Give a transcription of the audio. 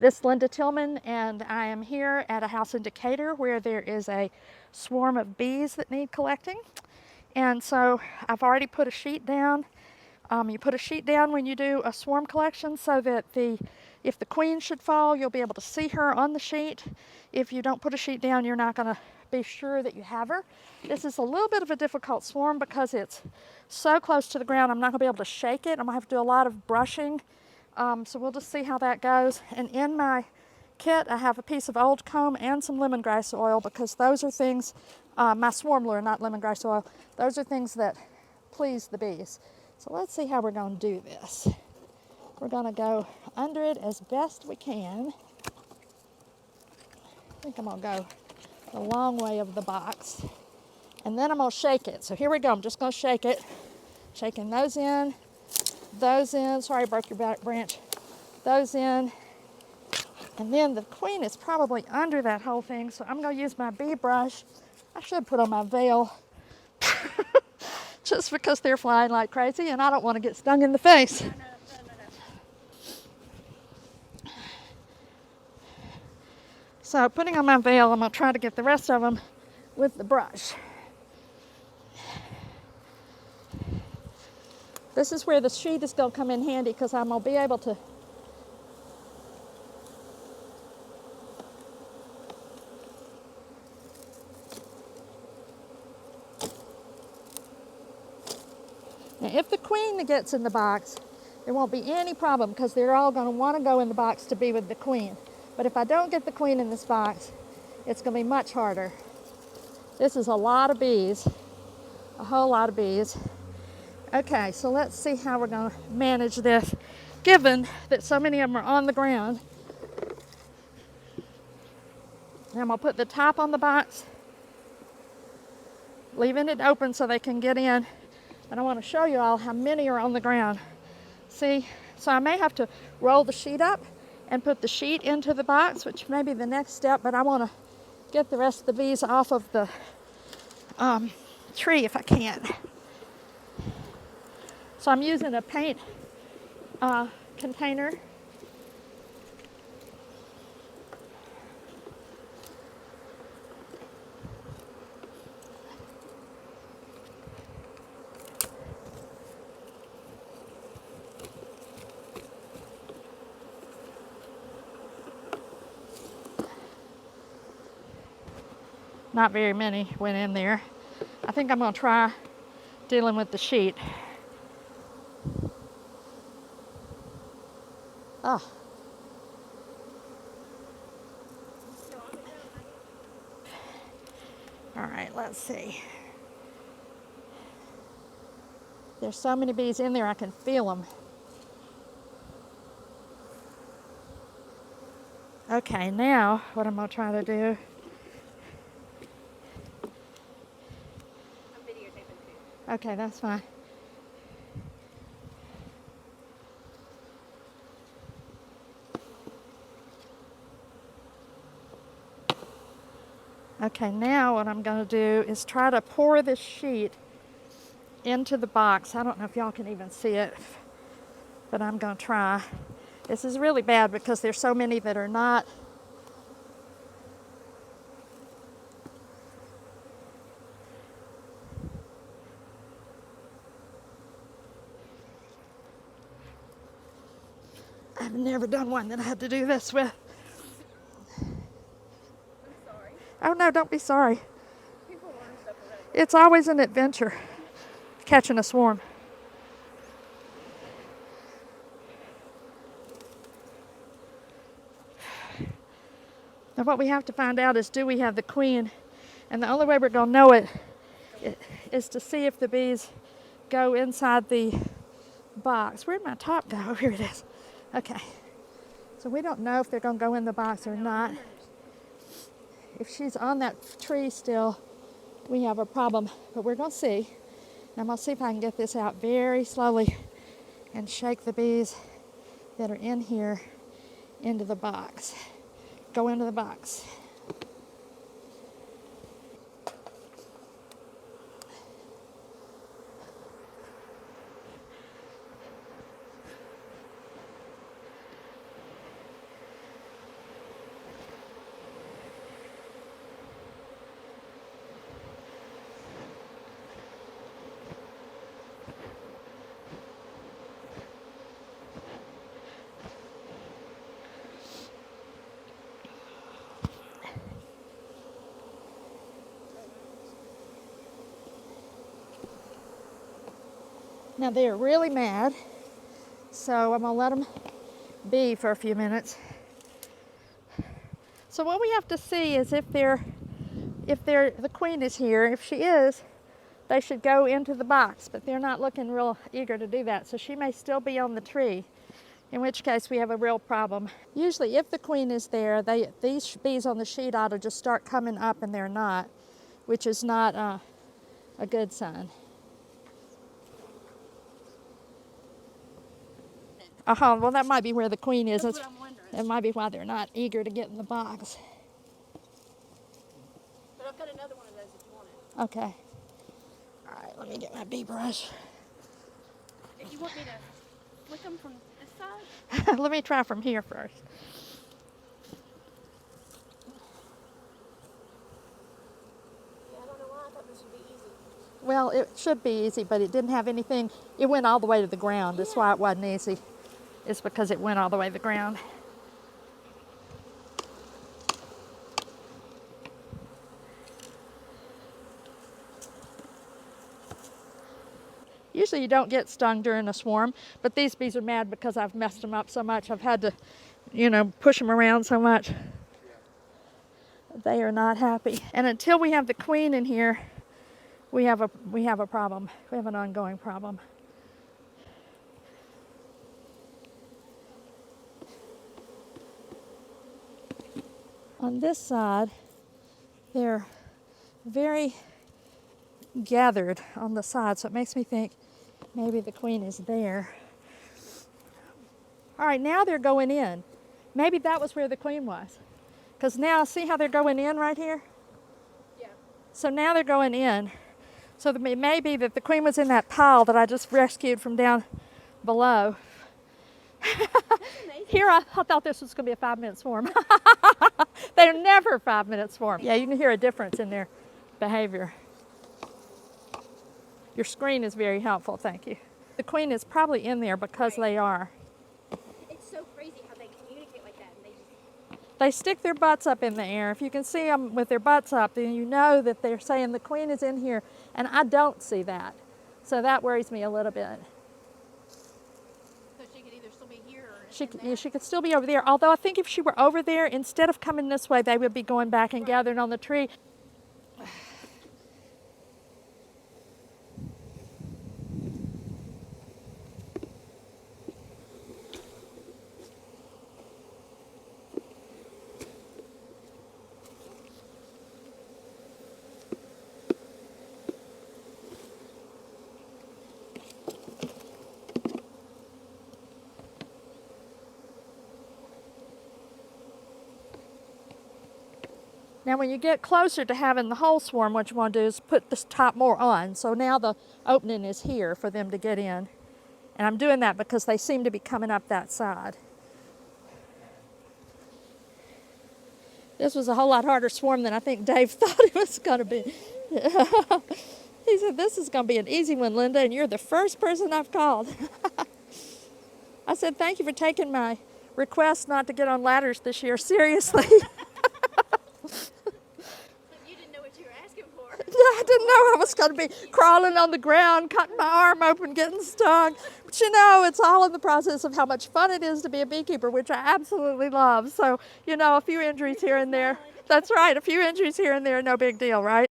This is Linda Tillman, and I am here at a house in Decatur where there is a swarm of bees that need collecting. And so I've already put a sheet down. You put a sheet down when you do a swarm collection so that if the queen should fall, you'll be able to see her on the sheet. If you don't put a sheet down, you're not going to be sure that you have her. This is a little bit of a difficult swarm because it's so close to the ground. I'm not going to be able to shake it. I'm going to have to do a lot of brushing. So we'll just see how that goes. And in my kit, I have a piece of old comb and some lemongrass oil because those are things, my swarm lure, not lemongrass oil, those are things that please the bees. So let's see how we're going to do this. We're going to go under it as best we can. I think I'm going to go the long way of the box. And then I'm going to shake it. So here we go. I'm just going to shake it. Shaking those in. Sorry I broke your branch. Those in. And then the queen is probably under that whole thing, so I'm going to use my bee brush. I should put on my veil just because they're flying like crazy and I don't want to get stung in the face. No. So putting on my veil, I'm going to try to get the rest of them with the brush. This is where the sheet is going to come in handy because I'm going to be able to now, if the queen gets in the box, there won't be any problem because they're all going to want to go in the box to be with the queen. But if I don't get the queen in this box, it's going to be much harder. This is a lot of bees, a whole lot of bees. Okay, so let's see how we're going to manage this, given that so many of them are on the ground. Now I'm going to put the top on the box, leaving it open so they can get in. And I want to show you all how many are on the ground. See, so I may have to roll the sheet up and put the sheet into the box, which may be the next step, but I want to get the rest of the bees off of the tree if I can. So I'm using a paint container. Not very many went in there. I think I'm going to try dealing with the sheet. Oh. All right, let's see. There's so many bees in there, I can feel them. Okay, now what I'm going to try to do. I'm videotaping too. Okay, that's fine. Okay, now what I'm going to do is try to pour this sheet into the box. I don't know if y'all can even see it, but I'm going to try. This is really bad because there's so many that are not. I've never done one that I had to do this with. I'm sorry. Oh no, don't be sorry. People learn stuff already. It's always an adventure catching a swarm. Now what we have to find out is, do we have the queen? And the only way we're going to know it is to see if the bees go inside the box. Where'd my top go? Oh, here it is. Okay. So we don't know if they're going to go in the box or not. If she's on that tree still, we have a problem. But we're going to see. And I'm going to see if I can get this out very slowly and shake the bees that are in here into the box. Go into the box. Now they are really mad, so I'm gonna let them be for a few minutes. So what we have to see is if the queen is here. If she is, they should go into the box, but they're not looking real eager to do that. So she may still be on the tree, in which case we have a real problem. Usually if the queen is there, these bees on the sheet ought to just start coming up, and they're not, which is not a good sign. Well, that might be where the queen is. That's what I'm wondering. That might be why they're not eager to get in the box. But I've got another one of those if you want it. Okay. All right, let me get my bee brush. If you want me to flick them from this side? Let me try from here first. Yeah, I don't know why I thought this would be easy. Well, it should be easy, but it didn't have anything. It went all the way to the ground. That's why it wasn't easy. It's because it went all the way to the ground. Usually you don't get stung during a swarm, but these bees are mad because I've messed them up so much. I've had to, push them around so much. They are not happy. And until we have the queen in here, we have a problem. We have an ongoing problem. On this side, they're very gathered on the side, so it makes me think maybe the queen is there. All right, now they're going in. Maybe that was where the queen was. Because now, see how they're going in right here? Yeah. So now they're going in. So it may be that the queen was in that pile that I just rescued from down below. Here, I thought this was going to be a 5-minute swarm. They're never 5-minute swarm. Yeah, you can hear a difference in their behavior. Your screen is very helpful, thank you. The queen is probably in there because they are. It's so crazy how they communicate like that, and They stick their butts up in the air. If you can see them with their butts up, then you know that they're saying the queen is in here, and I don't see that. So that worries me a little bit. So she could either still be here or She could still be over there, although I think if she were over there, instead of coming this way, they would be going back and gathering on the tree. Now when you get closer to having the whole swarm, what you want to do is put this top more on. So now the opening is here for them to get in. And I'm doing that because they seem to be coming up that side. This was a whole lot harder swarm than I think Dave thought it was going to be. He said, this is going to be an easy one, Linda, and you're the first person I've called. I said, thank you for taking my request not to get on ladders this year seriously. You didn't know what you were asking for. I didn't know I was going to be crawling on the ground, cutting my arm open, getting stung. But it's all in the process of how much fun it is to be a beekeeper, which I absolutely love. So, a few injuries here and there. That's right, a few injuries here and there, no big deal, right?